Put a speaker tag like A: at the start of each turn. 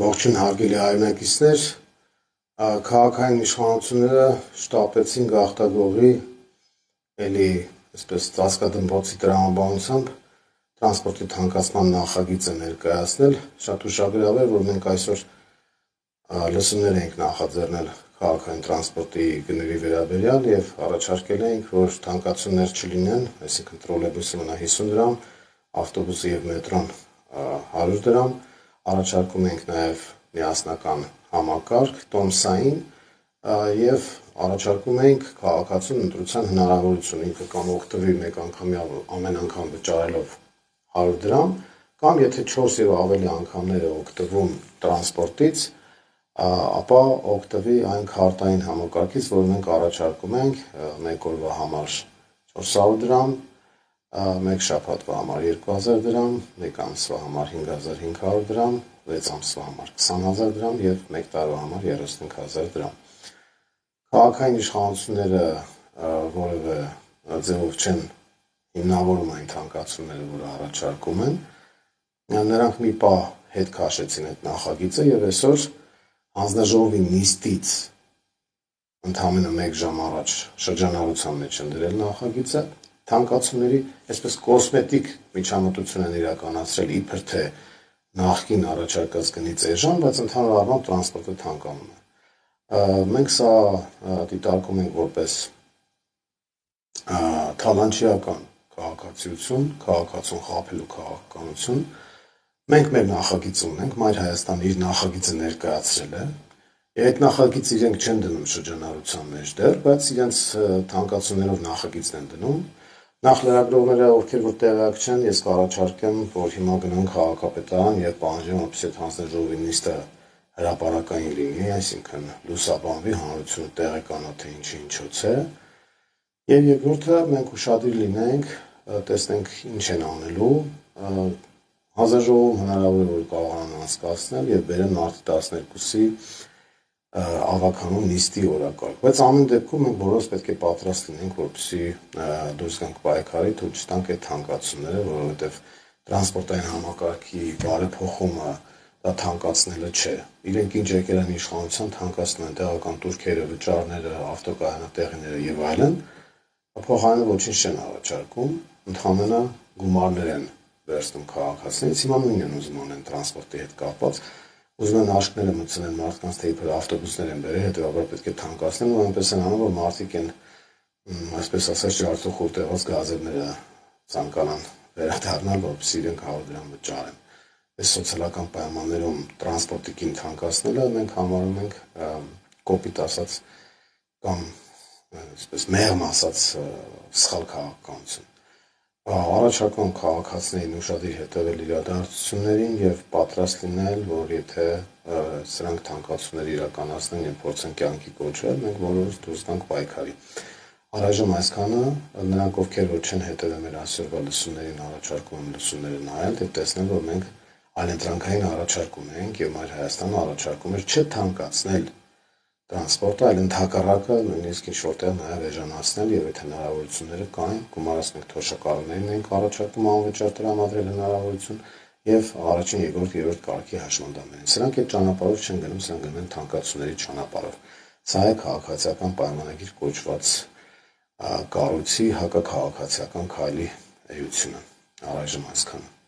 A: Ողջույն հարգելի հայրենակիցներ, քաղաքային իշխանությունները շտապեցին գաղթագողի էլի այսպես ծածկադմբոցի տրամաբանությամբ տրանսպորտի թանկացման նախագիծը ներկայացնել։ Շատ ուշագրավ է, որ մենք այսօր լսումներ ենք նախաձեռնել քաղաքային տրանսպորտի գների վերաբերյալ եւ առաջարկել ենք, որ թանկացումներ չլինեն, այսինքն տրոլեյբուսը մնա 50 դրամ, ավտոբուսը եւ մետրոն 100 դրամ, առաջարկում ենք նաեւ միասնական համակարգ տոմսային եւ առաջարկում ենք քաղաքացուն ընտրության հնարավորություն, ինքը կամ օգտվի մեկ անգամյա ամեն անգամ վճարելով 100 դրամ, կամ եթե 4 եւ ավելի անգամներ է օգտվում տրանսպորտից, ապա օգտվի այն քարտային համակարգից, որ մենք առաջարկում ենք մեկ օրվա համար 400 դրամ, մեկ շաբաթվա համար 2000 դրամ, մեկ ամսվա համար 5500 դրամ, 6 ամսվա համար 20000 դրամ եւ 1 տարվա համար 35000 դրամ։ Քաղաքային իշխանությունները որևէ ձևով չեն հիմնավորում այն թանկացումները, որ առաջարկում են, նրանք մի պահ հետ քաշեցին այդ նախագիծը եւ այսօր հանձնաժողովի նիստից ընդամենը 1 ժամ առաջ շրջանառության մեջ են դրել նախագիծը, թանկացումների այսպես կոսմետիկ միջամտություն են իրականացրել իբր թե նախկին առաջարկած գնից էժան, բայց ընդհանուր առմամբ տրանսպորտը թանկանում է։ Մենք սա դիտարկում ենք որպես թալանչիական քաղաքացիություն, քաղաքացուն խաբելու քաղաքականություն։ Մենք մեր նախագիծը ունենք, Մայր Հայաստանը իր նախագիծը ներկայացրել է, եւ այդ նախագիծը իրենք չեն դնում շրջանառության մեջ դեռ, բայց իրենց թանկացումներով նախագիծն են դնում։ Նախ լրագրողները, ովքեր որ տեղյակ չեն, ես կառաջարկեմ, որ հիմա գնան քաղաքապետարան եւ պահանջեն, որպեսզի այդ հանձնաժողովի նիստը հրապարակային լինի, այսինքն լուսաբանվի, հանրությունը տեղեկանա, թե ինչոց է։ Եվ երկրորդը մենք ուշադիր լինենք, տեսնենք ինչ են անելու, հանձնաժողովում հնարավոր է որ կարողանան անցկացնել եւ բերեն մարտի 12-ի ավականու նիստի օրակարգ, բայց ամեն դեպքում մենք բոլորս պետք է պատրաստ լինենք, որպեսզի դուրս գանք պայքարի, թույլ չտանք այդ թանկացումները, որովհետեւ տրանսպորտային համակարգի բարեփոխումը դա թանկացնելը չէ։ Իրենք ինչ եկել են իշխանության, թանկացնում են տեղական турքերը, վճարները, ավտոկայանատեղիները եւ այլն, փոխարենը ոչինչ չեն առաջարկում, ընդհանրապես գումարներ են վերցնում քաղաքացիներից, հիմա նույնն են ուզում անեն տրանսպորտի հետ կապված, ուզում են աշկները մտցնեն մարդկանց, թե իբր ավտոբուսներ են բերել, հետեւաբար պետք է թանկացնեն, ու այնպես են անում, որ մարդիկ են, այսպես ասած, ջարդուխուր տեղած գազելները ցանկանան վերադառնալ, որպեսզի իրենք 100 դրամ վճարեն։ Այս սոցիալական պայմաններում տրանսպորտի գին թանկացնելը մենք համարում ենք կոպիտ ասած կամ այսպես մեղմ ասած սխալ քաղաքականություն։ Առաջարկում քաղաքացիներին ուշադիր հետևել իրադարձություններին եւ պատրաստ լինել, որ եթե սրանք թանկացումներ իրականացնեն եւ փորձեն կյանքի կոչել, մենք բոլորս դուրս գանք պայքարի։ Առայժմ այսքանը, նրանք ովքեր որ չեն հետևել մեր այսօրվա լսումներին, առաջարկում եմ լսումները նայել եւ տեսնել, որ մենք այլընտրանքային առաջարկում ենք եւ Մայր Հայաստանը առաջարկում էր չթանկացնել տրանսպորտը, այլ ընդհակառակը նույնիսկ ինչ-որ տեղ նաև էժանացնել եւ այդ հնարավորությունները կային, գումարած մենք թոշակառուներին ենք առաջարկում անվճար տրամադրել հնարավորություն եւ առաջին, երկրորդ, երրորդ կարգի հաշմանդամներին։ Սրանք այդ ճանապարհով չեն գնում, սրանք գնում են թանկացումների ճանապարհով։ Սա է քաղաքացիական պայմանագիր կոչված կառույցի հակաքաղաքացիական քայլի էությունը։ Առայժմ այսքանը։